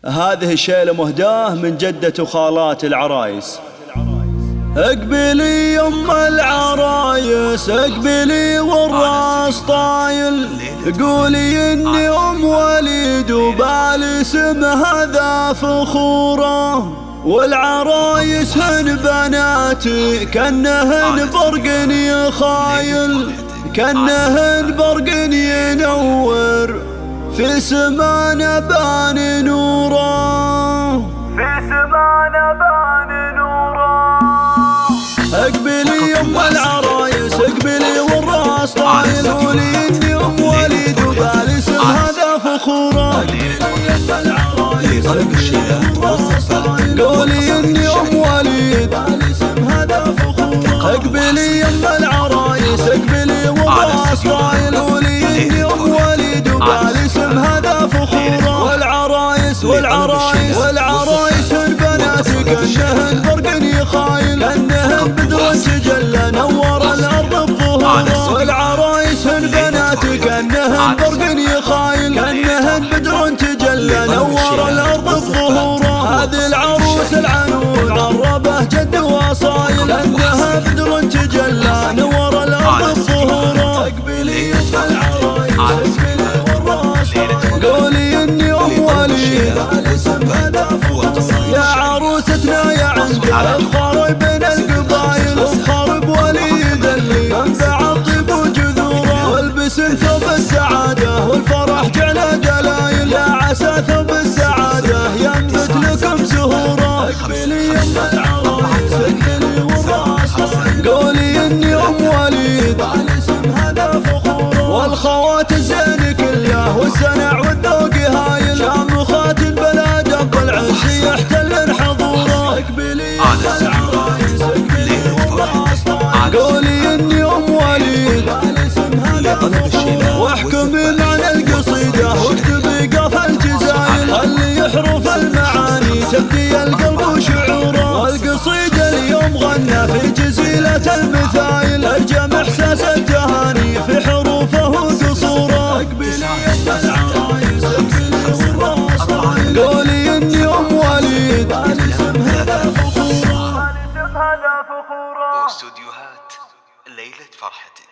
هذه الشيلة مهداه من جدة وخالات العرايس. اقبلي يم العرايس اقبلي والراس طايل، قولي اني ام وليد وبالاسم هذا فخوره، والعرايس هن بناتي كنهن برق يخايل، كنهن برق ينور في سمانا بان نوره، في سمانا بان نوره. اقبلي يم العرايس اقبلي والراس طايل، قولي اني ام وليد وبالاسم هذا فخوره، قولي اني ام وليد بالاسم هذا فخوره. اقبلي يم العرايس اقبلي والراس طايل، قولي اني ام وليد وبالاسم هذا فخوره، والعرايس والعرايس هن بناتي كنهن برق يخايل، كنهن بدر تجلى نور الارض بظهوره، والعرايس هن بناتي كنهن برق يخايل، كنهن بدر تجلى نور الارض بظهوره. هذه العروس العنود عربه جد واصايل، انها بدر تجلى نور الارض بظهوره. اقبلي يم العرايس اقبلي والراس طايل، قولي اني ام وليد بالاسم هذا فخوره، يا عروستنا يا عند الفخر بين القبايل، وفخر بوليد اللي منبع الطيب وجذوره، والبسن ثوب السعاده والفرح جعله دلايل، يا عسى ثوب السعاده ينبت لكم زهوره. اقبلي يم العرايس اقبلي والراس طايل، قولي اني ام وليد بالاسم هذا فخوره، والخوات الزين كله والسنع والذوق هايل، شامخات البلاد ابو العز يحتل حضوره. اقبلي يم العرايس اقبلي والراس طايل، قولي اني ام وليد بالاسم هذا فخوره، واحكمي معنى القصيده واكتبي قاف الجزايل، خلي حروف المعاني تبدي القلب وشعوره، والقصيده اليوم غنى في جزيله المثايل، الجم احساس التهاني في حروفه وقصوره. اقبلي يم العرايس اقبلي والراس طايل، قولي اني ام وليد بالاسم هذا فخوره، استوديوهات ليلة فرحتك.